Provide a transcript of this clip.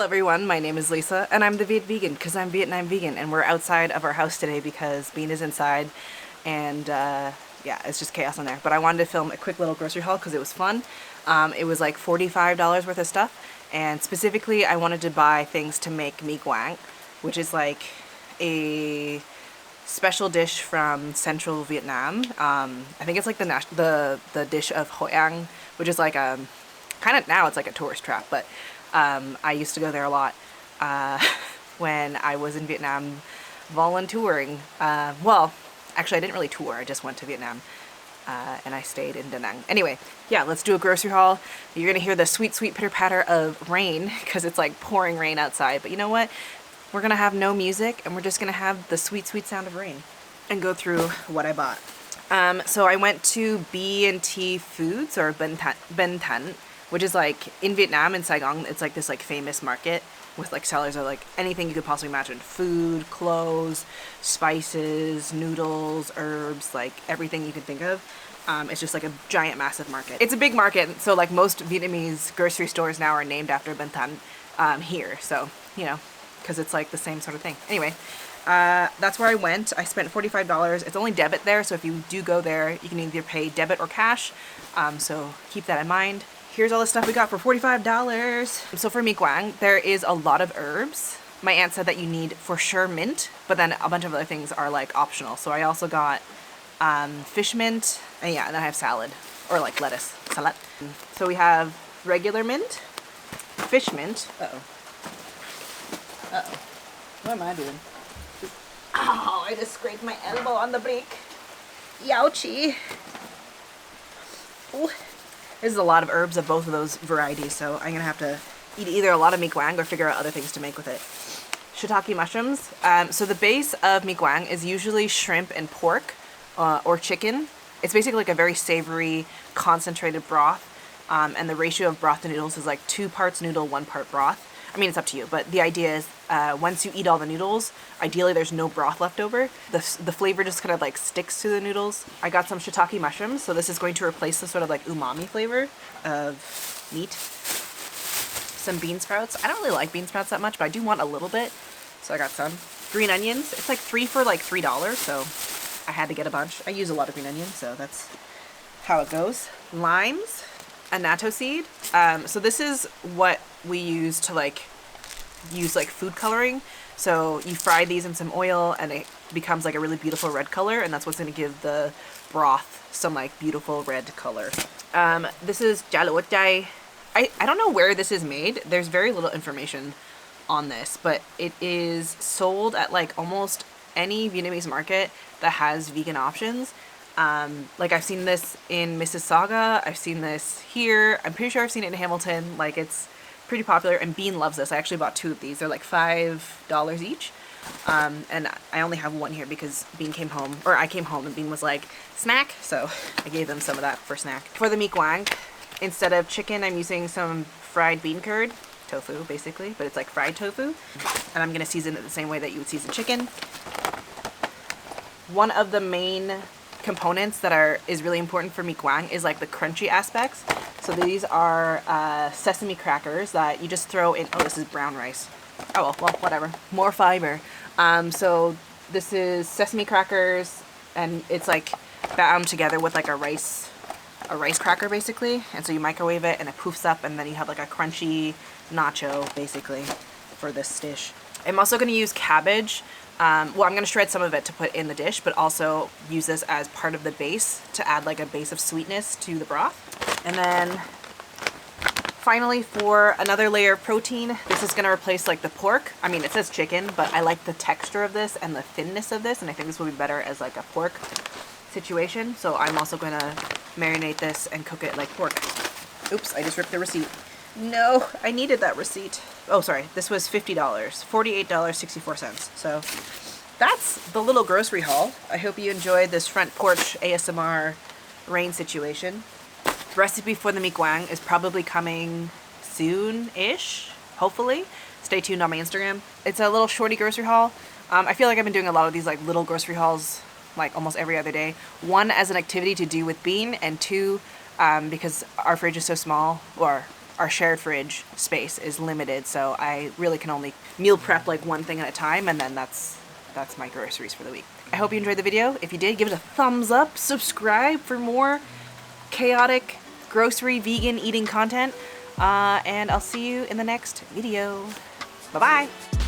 Hello everyone, my name is Lisa and I'm the Viet vegan because I'm Vietnam vegan, and we're outside of our house today because Bean is inside and yeah, it's just chaos in there. But I wanted to film a quick little grocery haul because it was fun. It was like $45 worth of stuff, and specifically I wanted to buy things to make mi quang, which is like a special dish from central Vietnam. I think it's like the dish of Hoi An, which is like a kind of, now it's like a tourist trap, but I used to go there a lot when I was in Vietnam volunteering. Well, actually I didn't really tour, I just went to Vietnam and I stayed in Da Nang. Anyway, yeah, let's do a grocery haul. You're gonna hear the sweet, sweet pitter patter of rain because it's like pouring rain outside, but you know what? We're gonna have no music and we're just gonna have the sweet, sweet sound of rain and go through what I bought. So I went to B&T Foods, or Ben Tan, which is like in Vietnam, in Saigon. It's like this like famous market with like sellers of like anything you could possibly imagine: food, clothes, spices, noodles, herbs, like everything you could think of. It's just like a giant, massive market. It's a big market, so like most Vietnamese grocery stores now are named after Ben Tan here. So, you know, because it's like the same sort of thing. Anyway, that's where I went. I spent $45. It's only debit there, so if you do go there, you can either pay debit or cash. So keep that in mind. Here's all the stuff we got for $45. So for mi quang, there is a lot of herbs. My aunt said that you need for sure mint, but then a bunch of other things are like optional. So I also got fish mint, and yeah, and then I have salad, or like lettuce, salad. So we have regular mint, fish mint. Uh-oh. Uh-oh. What am I doing? Oh, I just scraped my elbow on the brick. Youchie. Ooh. There's a lot of herbs of both of those varieties, so I'm gonna have to eat either a lot of mi quang or figure out other things to make with it. Shiitake mushrooms. So the base of mi quang is usually shrimp and pork or chicken. It's basically like a very savory, concentrated broth, and the ratio of broth to noodles is like 2 parts noodle, 1 part broth. I mean, it's up to you, but the idea is once you eat all the noodles, ideally there's no broth left over. The flavor just kind of like sticks to the noodles. I got some shiitake mushrooms, so this is going to replace the sort of like umami flavor of meat. Some bean sprouts. I don't really like bean sprouts that much, but I do want a little bit, so I got some. Green onions. It's like 3 for like $3, so I had to get a bunch. I use a lot of green onions, so that's how it goes. Limes. Annatto seed. So this is what we use to like use like food coloring. So you fry these in some oil and it becomes like a really beautiful red color, and that's what's going to give the broth some like beautiful red color. This is jalaotjai. I don't know where this is made. There's very little information on this, but it is sold at like almost any Vietnamese market that has vegan options. Like I've seen this in Mississauga, I've seen this here, I'm pretty sure I've seen it in Hamilton. Like, it's pretty popular, and Bean loves this. I actually bought 2 of these. They're like $5 each. And I only have 1 here because Bean came home, or I came home and Bean was like, snack, so I gave them some of that for snack. For the mi quang, instead of chicken, I'm using some fried bean curd, tofu basically, but it's like fried tofu, and I'm gonna season it the same way that you would season chicken. One of the main components that is really important for mi quang is like the crunchy aspects. So these are sesame crackers that you just throw in. Oh, this is brown rice. Oh well, whatever. More fiber. So this is sesame crackers, and it's like bound together with like a rice cracker basically. And so you microwave it and it poofs up, and then you have like a crunchy nacho basically for this dish. I'm also going to use cabbage. Well, I'm going to shred some of it to put in the dish, but also use this as part of the base to add like a base of sweetness to the broth. And then finally, for another layer of protein, this is going to replace like the pork. I mean, it says chicken, but I like the texture of this and the thinness of this, and I think this will be better as like a pork situation. So I'm also going to marinate this and cook it like pork. Oops, I just ripped the receipt. No, I needed that receipt. Oh, sorry, this was $50, $48.64. So that's the little grocery haul. I hope you enjoyed this front porch ASMR rain situation. The recipe for the mi quang is probably coming soon-ish, hopefully. Stay tuned on my Instagram. It's a little shorty grocery haul. I feel like I've been doing a lot of these like little grocery hauls like almost every other day. 1, as an activity to do with Bean, and 2, because our fridge is so small, or our shared fridge space is limited, so I really can only meal prep like one thing at a time, and then that's my groceries for the week. I hope you enjoyed the video. If you did, give it a thumbs up, subscribe for more chaotic grocery vegan eating content, and I'll see you in the next video. Bye-bye!